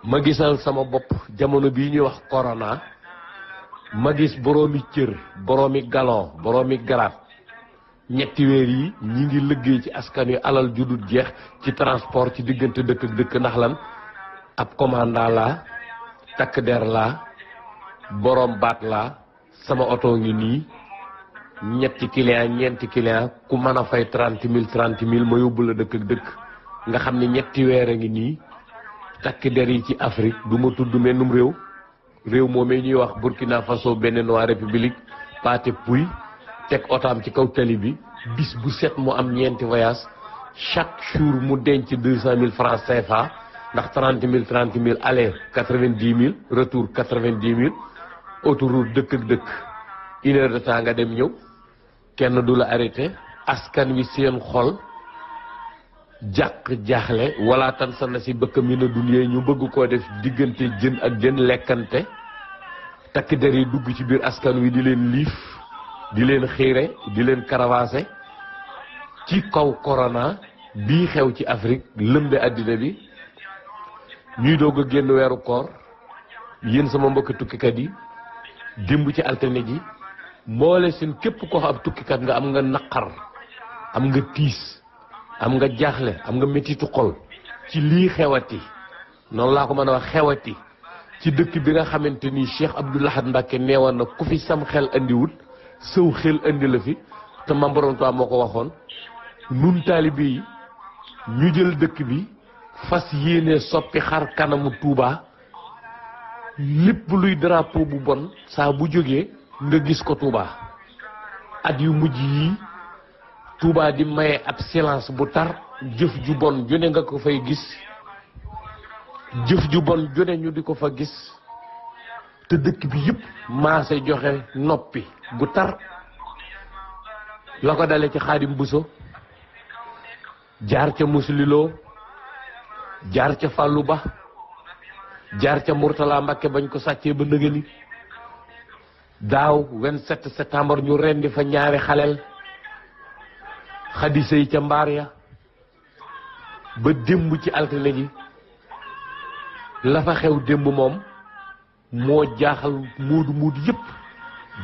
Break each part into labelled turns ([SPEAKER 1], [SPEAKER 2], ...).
[SPEAKER 1] ma gisal sama bopp jamono bii ñuy wax corona ma gis boroomi cër boroomi galon boroomi garaat ñetti weer yi ñi ngi liggéey ci askan wi alal judut jeex ci transport ci diggante dëkk ak dëkk ndax lan ab commandant laa takk der laa boroom baat laa sama oto ngi nii ñetti client ñeenti client ku mën a fay 30 000 ma yóbbu la dëkk ak dëkk nga xam ne ñetti weer a ngi nii takk der yi ci Afrique du ma tudd mennum réew moomee ñuy wax Burkina Faso Béninois République Pathé Pouye teg otaam ci kaw tali bi bis bu set mu am ñeenti voyage chaque jour mu denc 200 000 francs CFA ndax 30 000 aller 90 000 retour 90 000 autoroute dëkk ak dëkk 1 heure de temps nga dem ñëw kenn du la arrêté askan wi seen xol jàq jaaxle wala tan sa na si bëkk mi na duniyee ñu bëgg koo def diggante jën ak jën lekkante takk der yi dugg ci biir askan wi di leen liif di leen xiire di leen caravasé ci kaw corona bii xew ci Afrique lëmbe àddina bi ñuy doog a génn weeru koor yéen sama mbokki tukkikat yi démb ci altine ji mboole seen képp ko ab tukkikat nga am nga naqar am nga tiis am nga jaaxle am nga mettitu xol ci lii xewati noonu laa ko mën a wax xewati ci dëkk bi nga xamante ni Cheikh Abdou Lahad Mbacké neewoon na ku fi sam xel andiwul sëw xel andi la fi te Maam Borom Tuubaa moo ko waxoon nun taalibe yi ñu jël dëkk bi fas yéene soppi xar kanamu Touba lépp luy drapeau bu bon saa bu jógee nga gis ko Touba at yu mujj yi Touba di maye ab silence bu tar jëf ju bon june nga ko fay gis jëf ju bon june ñu di ko fa gis te dëkk bi yëpp maase joxe noppi gu tar la ko dale ci Xaadim Buso jaar ca Musliloo jaar ca Fàllu Ba jaar ca Murtala Mbakke bañ ko sàccee ba nëgëni daaw 27 septembre ñu rendi fa ñaari xaleel xadisa yi ca mbaar ya ba démb ci altine ji la fa xew démb moom moo jaaxal muudu yëpp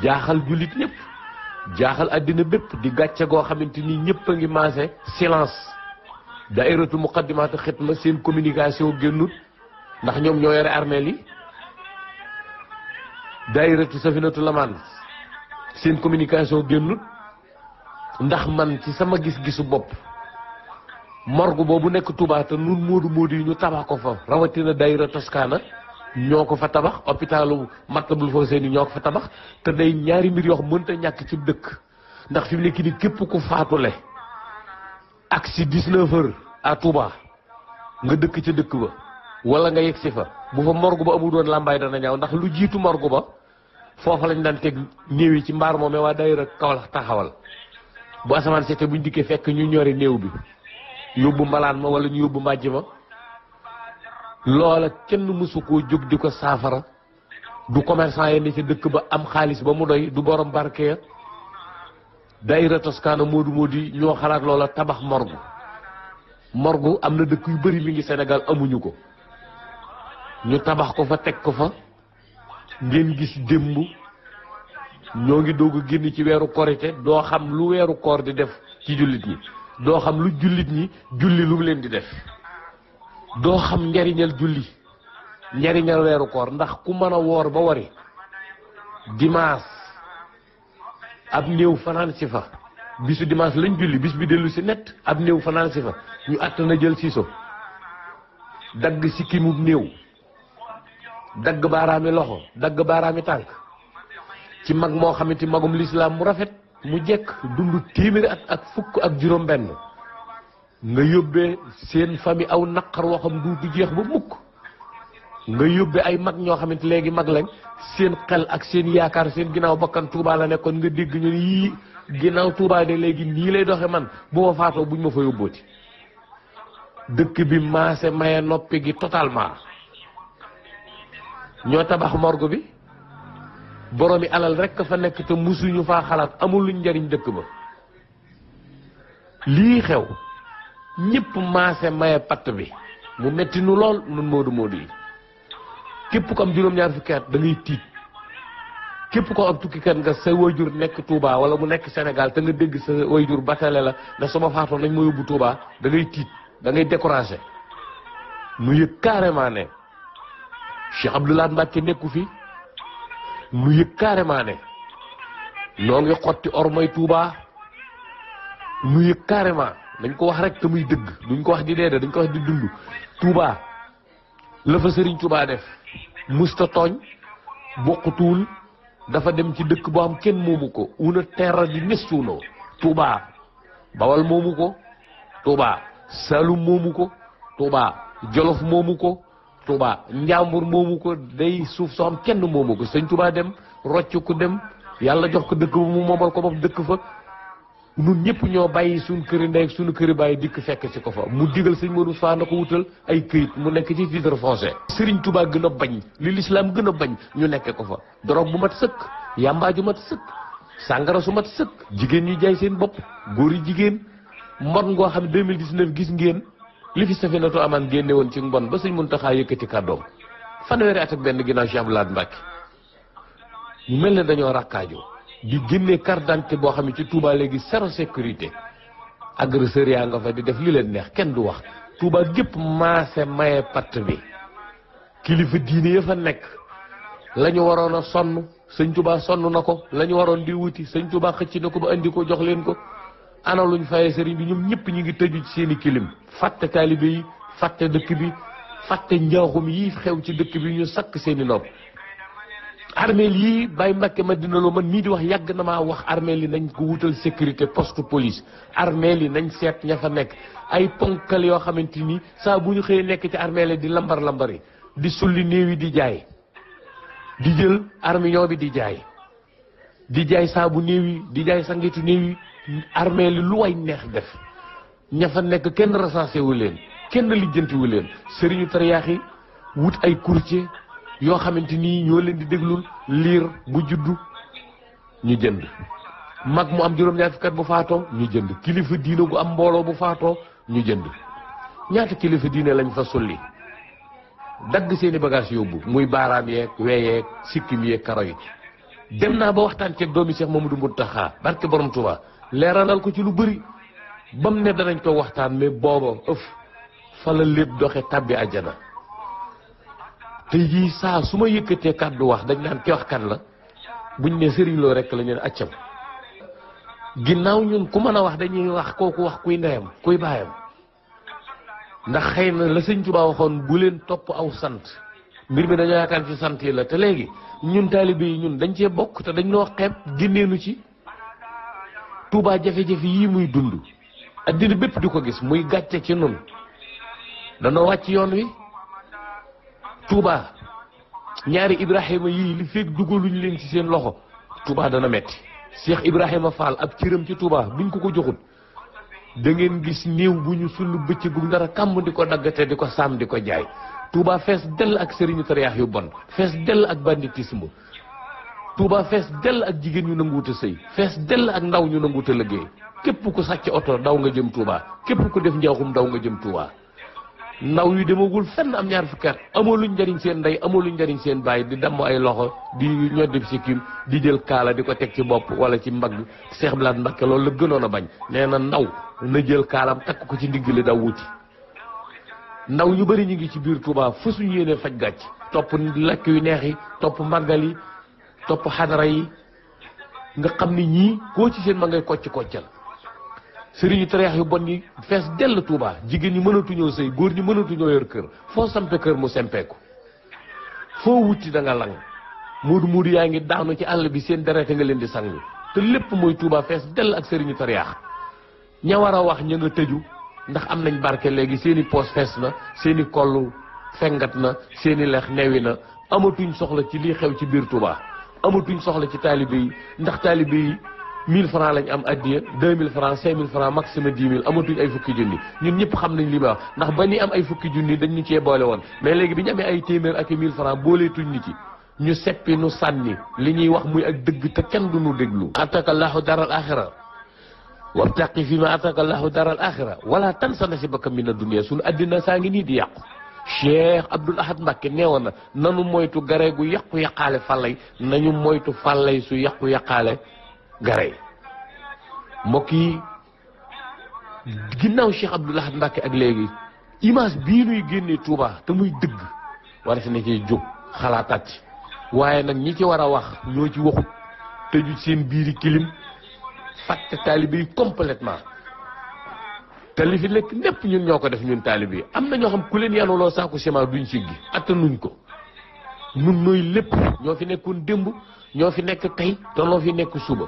[SPEAKER 1] jaaxal jullit ñëpp jaaxal àddina bépp di gàcce goo xamante ni ñëpp a ngi maase silence daayiratu muqaddimaatu xidma seen communication génnut ndax ñoom ñoo yore armeel yi daayiratu safinatu lamaan seen communication génnut ndax man ci sama gis-gisu bopp morgue boobu nekk Touba te nun moodu yi ñu tabax ko fa rawatina daayira Toscana ñoo ko fa tabax hôpitalu Matlaboul Fawzayni ñoo ko fa tabax te day ñaari mbir yoo xam mënta ñàkk ci dëkk ndax fi mu nekk ni képp ku faatule ak si 19 heures à Touba nga dëkk ca dëkk ba wala nga yegg si fa bu fa morgue ba amul doon làmbaay dana ñaaw ndax lu jiitu morgue ba foofa lañ daan teg néew yi ci mbaar moomee waa daayira Kawlax taxawal bu asamaan seete buñ dikkee fekk ñu ñori néew bi yóbbu mbalaan ma wala ñu yóbbu mbàjj ma loola kenn mësu koo jóg di ko saafara du commerçant yi ne ca dëkk ba am xaalis ba mu doy du borom barke ya daayira Toscana moodu yi ñoo xalaat loola tabax morgue am na dëkk yu bari mi ngi Sénégal amuñu ko ñu tabax ko fa teg ko fa ngeen gis démb ñoo ngi doog a génn ci weeru korite doo xam lu weeru koor di def ci jullit ñi doo xam lu jullit ñi julli lu mu leen di def doo xam njariñal julli njariñal weeru koor ndax ku mën a woor ba wari dimanche ab néew fanaan si fa bisu dimanche lañ julli bis bi dellu si net ab néew fanaan si fa ñu àtt na jël siiso dagg si kimu néew dagg baaraami loxo dagg baaraami tànk ci mag moo xamante magum lislaam mu rafet mu jekk dund téeméeri at ak fukk ak juróom benn nga yóbbee seen famille aw naqar woo xam du jeex ba mukk nga yóbbee ay mag ñoo xamante léegi mag lañ seen xel ak seen yaakaar seen ginnaaw bakkan Touba la nekkoon nga dégg ñu yii ginnaaw Touba de léegi nii lay doxe man bu ma faatoo buñ ma fa yóbbooti dëkk bi maase maye noppi gi totalement ñoo tabax morgue bi boroomi alal rekk fa nekk te musuñu faa xalaat amul luñ njariñ dëkk ba lii xew ñëpp maase maye patt bi mu metti nu lool nun moodu yi képp ko am juróom-ñaar fukki at da ngay tiit képp ko am tukkikat nga sa wayjur nekk Touba wala mu nekk Sénégal te nga dégg sa wayjur batale la ne sama faatoo nañ ma yóbbu Touba da ngay tiit da ngay découragé mu yëg carrément ne Cheikh Abdou Lahad Mbacké nekku fi mu yëg carrément ne noo ngi xotti ormay Touba mu yëg carrément dañ ko wax rek te muy dëgg duñ ko wax di dee dañ ko wax di dund Touba la fa Serigne Touba def musta tooñ bokkutuwul dafa dem ci dëkk boo xam kenn moomu ko una terra di nessuno Touba Bawal moomu ko Touba Saloum moomu ko Touba Jolof moomu ko Touba Njàmbur moomu ko day suuf soo xam kenn moomu ko sëñ Touba dem rocc ko dem yàlla jox ko dëkk ba mu moomal ko bopp dëkk fa nun ñëpp ñoo bàyyi suñu këri ndey ak suñu këri bàyyi dikk fekk ci ko fa mu digal sëñ Modou Fa na ko wutal ay këyit mu nekk ci titre foncier Serigne Touba gën a bañ li l'islam gën a bañ ñu nekke ko fa drogue bu mat sëkk yàmbaa ju mat sëkk sàngara su mat sëkk jigéen ñi jaay seen bopp góor yi jigéen mbon ngoo xam 2019 gis ngeen li fi Safinatu Amaan génne woon ci mbon ba sëñ Muntaxa yëkkati kàddoom fanweeri at ak benn ginnaaw Cheikh Abdou Lahad Mbacké ñu mel ne dañoo rakkaajoo di génne carte d'identité boo xam ne ci Touba léegi zéro sécurité agresseur yaa nga fa di def li leen neex kenn du wax Touba gépp maase maye patt bi kilifa diine ya fa nekk la ñu waroon a sonn sëñ Touba sonn na ko la ñu waroon di wuti sëñ Touba xëcc na ko ba andi ko jox leen ko ana luñ fayee sëriñ bi ñoom ñëpp ñu ngi tëju ci seen i kilim fàtte taalibe yi fàtte dëkk bi fàtte njaaxum yi xew ci dëkk bi ñu sakk seen i nopp armeel yi Baye Mbacké Madina Lo man mii di wax yàgg na maa wax armeel yi nañ ko wutal sécurité poste police armeel yi nañ seet ña fa nekk ay ponkal yoo xamante ni saa bu ñu xëyee nekk ci armeel yi di lambar lambari di sulli néew yi di jaay di jël armillon bi di jaay saabu néew yi di jaay sangitu néew yi armeel yi lu way neex def ña fa nekk kenn recensé wu leen kenn lijjanti wu leen sëriñu tariyaax yi wut ay courtier yoo xamante ni ñoo leen di déglul liir bu juddu ñu jënd mag mu am juróom-ñaar fukki at bu faatoo ñu jënd kilifa diine gu am mbooloo bu faatoo ñu jënd ñaata kilifa diine lañ fa sulli dagg seeni bagage yóbbu muy baaraam yeeg weyeeg sikkim yeeg karo yi dem naa ba waxtaan ceeg doomi Cheikh Mamadou Mountakha barke borom Touba leeralal ko ci lu bëri ba mu ne danañ ko waxtaan mais booba fa la lépp doxe tabbi àjjana tey jii saa su ma yëkkatee kàddu wax dañ naan ki wax kan la buñ ne Serigne Lo rek la ñu ne accam ginnaaw ñun ku mën a wax dañuy wax kooku wax kuy ndeyam kuy baayam ndax xëy na la sëñ Tuubaa waxoon bu leen topp aw sant mbir mi dañoo yaakaar ci sant yi la te léegi ñun taalibe yi ñun dañ cee bokk te dañ noo xeeb génneenu ci Touba jafe-jafe yii muy dund addina bépp di ko gis muy gàcce ci nun danoo wàcc yoon wi Touba ñaari Ibrahima yii li fekk dugaluñ leen ci seen loxo Touba dana metti Cheikh Ibrahima Fall ab cëram ci Touba buñ ko joxut da ngeen gis néew bu ñu sulu bëccëgu dara kàmm di ko daggate di ko sàmm di ko jaay Touba fees dell ak sëriñu tariyaax yu bon fees dell ak banditisme Touba fees dell ak jigéen ñu nanguwut a sëy fees dell ak ndaw ñu nanguwut a liggéey képp ku sàcc oto daw nga jëm Touba képp ku def njaaxum daw nga jëm Touba ndaw yu demagul fenn am ñaar fukki at amoo luñ njariñ seen ndey amoo luñ njariñ seen baay di damm ay loxo di ñoddi sikkim di jël kaala di ko teg ci bopp wala ci mbagg Cheikh Abdou Lahad Mbacké loolu la gënoon a bañ nee na ndaw na jël kaalam takk ko ci ndigg li daw wuti ndaw ñu bëri ñu ngi ci biir Touba fa suñu yéene faj gàcc topp lekk yu neex yi topp màggal yi topp xadara yi nga xam ni ñii koo ci seen ma ngay koccal sëriñu tareex yu bon yi fees dell Touba jigéen ñi mënatuñoo sëy góor ñi mënatuñoo yor kër foo sampe kër mu sempeeku foo wuti da nga lang muudu yaa ngi daanu ci àll bi seen deret nga leen di sang te lépp mooy Touba fees dell ak sëriñu tareex ña war a wax ña nga tëju ndax am nañ barke léegi seeni poos fees na seeni kollu fengat na seeni lex newi na amatuñ soxla ci lii xew ci biir Touba amatuñ soxla ci taalibe yi ndax taalibe yi 1000 francs lañ am addiya 2000 francs 5000 francs maximum 10 000 amatuñ ay fukki junni ñun ñëpp xam nañ li may wax ndax ba ni am ay fukki junni dañ ñu cee boole woon mais léegi bi ñu amee ay téeméer ak 1000 francs booleetuñ ni ci ñu seppi nu sànni li ñuy wax muy ak dëgg te kenn du nu déglu ataka allahu daral axira wabtaqi fi ma ataka allahu daral axira wala tansa nasibaka mina dunya suñu addina saa ngi nii di yàqu Cheikh Abdoul Ahad Mbacké neewoon na nanu moytu gare gu yàqu-yàqaale fàllay nañu moytu fàllay su yàqu-yàqaale gare. mbokk yi ginnaaw Cheikh Abdoul Ahad Mbacké ak léegi image bii nuy génnee Touba te muy dëgg war si na ci jóg xalaataat ci waaye nag ñi ci war a wax ñoo ci waxut tëju seen biiri kilim fàtte taalibe yi complètement te li fi nekk lépp ñun ñoo ko def ñun taalibe yi am na ñoo xam ku leen yanuloo saaku ciment duñ siggi attanuñ ko nun nooy lépp ñoo fi nekkoon démb ñoo fi nekk tey te noo fi nekk suba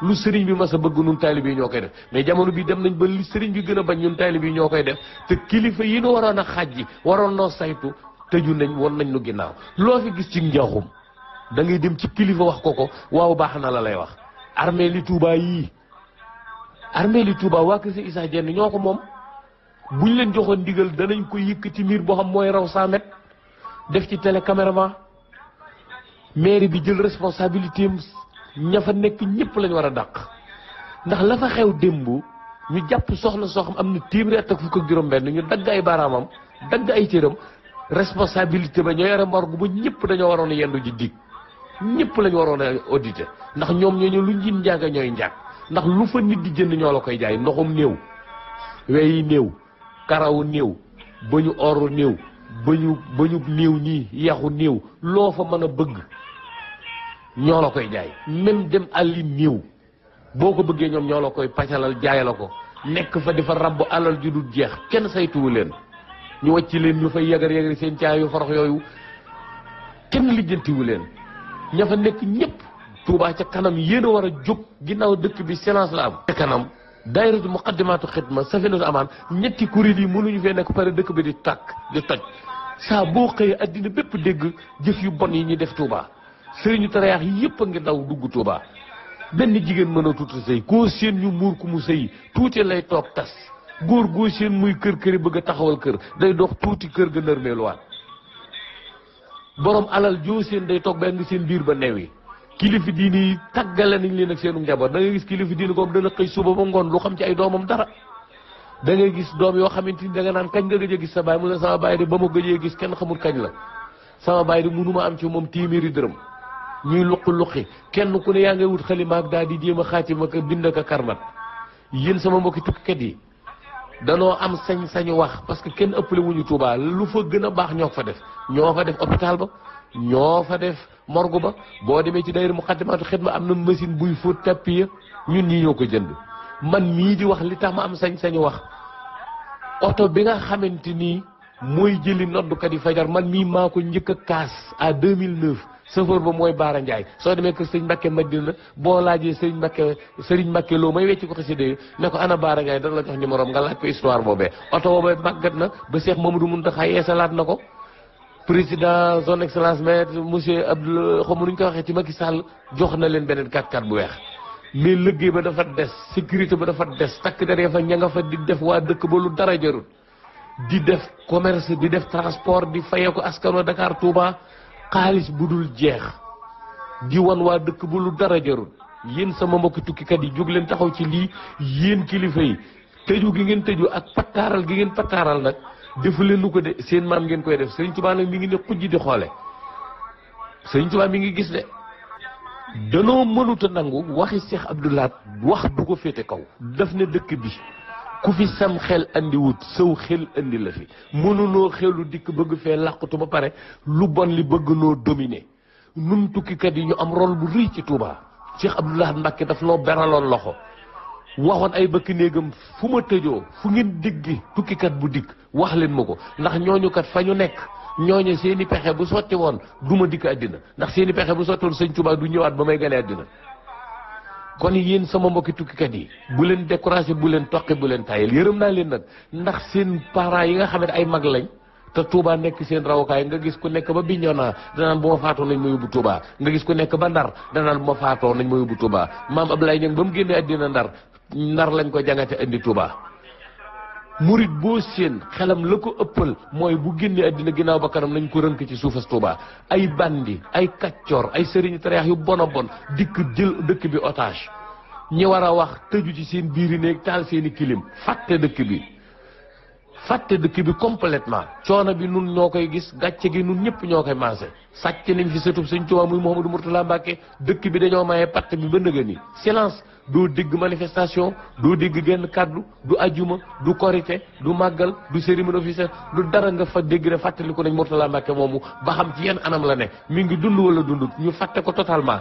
[SPEAKER 1] lu sëriñ bi mas a bëgg ñun taalibe yi ñoo koy def mais jamono bi dem nañ ba li sëriñ bi gën a bañ ñun taalibe yi ñoo koy def te kilifa yi nu waroon a xàjji waroon noo saytu tëju nañ woon nañ nu ginnaaw loo fi gis ci njaaxum da ngay dem ci kilifa wax ko waaw baax na la lay wax. armée li Touba yii armée li Touba waa kër si Issa Diène ñoo ko moom buñ leen joxoon ndigal danañ ko yëkkati miir boo xam mooy raw 100 mètres def ci télécaméraman mairie bi jël responsabilité am ña fa nekk ñëpp lañ war a dàq ndax la fa xew démb ñu jàpp soxna soo xam am na téeméeri at ak fukk ak juróom-benn ñu dagg ay baaraamam dagg ay cëram responsabilité ba ñoo yore morgue ba ñëpp dañoo waroon a yendu ji dig ñëpp lañu waroon a auditer ndax ñoom ñooñu lu njin njaaga ñooy njaag ndax lu fa nit di jënd ñoo la koy jaay ndoxum néew weyi néew karawu néew bañu oru néew bañu néew nii yaxu néew loo fa mën a bëgg ñoo la koy jaay même dem àlli néew boo ko bëggee ñoom ñoo la koy pacalal jaay la ko nekk fa di fa rabb alal ju dul jeex kenn saytuwu leen ñu wàcc leen ñu fay yagar yagari seen caay yu forox yooyu kenn lijjantiwu leen ña fa nekk ñëpp Touba ca kanam yéen a war a jóg ginnaaw dëkk bi silence la am ca kanam daayiratu muqaddimatu xidma safinatu amaan ñetti kuréel yi mënuñu fee nekk pare dëkk bi di tàkk di toj saa boo xëyee addina bépp dégg jëf yu bon yi ñuy def Touba sëriñu tariyaax yi yëpp a ngi daw dugg Touba benn jigéen mën a tuuti sëy koo seen ñu muur ku mu sëy tuuti lay toog tas góor goo seen muy kër këri bëgg a taxawal kër day dox tuuti kër ga nërmeeluwaat borom alal joo seen day toog ba ngi seen biir ba new yi kilifa diini yi tàggale nañ leen ak seenu njaboot da ngay gis kilifa diini koom dana xëy suba ba ngoon lu xam ci ay doomam dara da ngay gis doom yoo xamante ni da nga naan kañ nga gëj a gis sa baay mu ne sama baay de ba ma gëjee gis kenn xamul kañ la sama baay de mënuma am ci moom téeméeri dërëm ñuy luqi kenn ku ne yaa ngay wut xalimaak daal di jéem a xaatima ka bind ka karmat yéen sama mbokki tukkikat yi danoo am sañ-sañu wax parce que kenn ëppale wuñu Touba lu fa gën a baax ñoo ko fa def ñoo fa def hôpital ba ñoo fa def morgue ba boo demee ci daayira muqaddimatu xidma am na machine buy fóot tapis ya ñun ñii ñoo ko jënd man mii di wax li tax ma am sañ-sañu wax oto bi nga xamante ni mooy jëli noddukat yi fajar man mii maa ko njëkk a kaas à 2009 chauffeur ba mooy Baara Ndiaye soo demee kër sëñ Mbacke Madina boo laajee sëriñ Mbacke loo may wecci ko xasida ne ko ana Baara Ndiaye dana la jox numéro nga laaj ko histoire boobee oto boobee màggat na ba Cheikh Mamadou Mountakha yeesalaat na ko président son excellence maître monsieur Abdoul xam nuñ ko waxee ci Macky Sall jox na leen beneen 4x4 bu weex mais liggéey ba dafa des sécurité ba dafa des takk der ya fa ña nga fa di def waa dëkk ba lu dara jarul di def commerce di def transport di fayee ko askano Dakar Touba xaalis bu dul jeex di wan waa dëkk bu lu dara jarul yéen sama mbokki tukkikat yi jóg leen taxaw ci lii yéen kilifa yi tëju gi ngeen tëju ak pattaaral gi ngeen pattaaral nag defu leen nu ko de seen maam ngeen koy def Serigne Touba nag mi ngi ne xujj di xoole Serigne Touba mi ngi gis de danoo mënuta nangu waxi Cheikh Abdoul Ahad wax du ko féete kaw daf ne dëkk bi ku fi sam xel andi wut sëw xel andi la fi mënunoo xelu dikk bëgg fee làqutu ba pare lu bon li bëgg noo dominer nun tukkikat yi ñu am rôle bu rëy ci Touba Cheikh Abdoul Ahad Mbacké daf noo beraloon loxo waxoon ay bëkk néegam fu ma tëjoo fu ngeen diggi tukkikat bu dikk wax leen ma ko ndax ñooñu kat fa ñu nekk ñooñu seeni pexe bu sotti woon du ma dikk àddina ndax seeni pexe bu sotti woon sëñ Touba du ñëwaat ba may gane àddina kon yéen sama mbokki tukkikat yi bu leen découragé bu leen toqi bu leen tayel yërëm naa leen nag ndax seen parents yi nga xam ne ay mag lañ te Touba nekk seen rawukaay nga gis ku nekk ba Bignona danaan bu ma faatoo nañ ma yóbbu Touba nga gis ku nekk ba Ndar danaan bu ma faatoo nañ ma yóbbu Touba maam Ablaye Niang ba mu génnee àddina Ndar lañ ko jàngate indi Touba murit boo seen xelam la ko ëppal mooy bu génnee àddina ginnaaw ba kanam nañ ko rënk ci suufas Touba ay bandi ay kaccoor ay sëriñ tareex yu bon a bon dikk jël dëkk bi otage ñi war a wax tëju ci seen biiri néeg taal seeni kilim fàtte dëkk bi fàtte dëkk bi complètement coono bi nun ñoo koy gis gàcce gi nun ñëpp ñoo koy maase sàcc nañ fi sëtub Sëñ Tuubaa muy Mouhamadou Mourtala Mbacke dëkk bi dañoo maye patt bi ba nëga ni silence doo dégg manifestation doo dégg genn kàddu du ajuma du korité du màggal du cérémonie officielle du dara nga fa dégg ne fàttaliku nañ Mourtala Mbacke moomu ba xam ci yenn anam la ne mi ngi dund wala dundut ñu fàtte ko totalement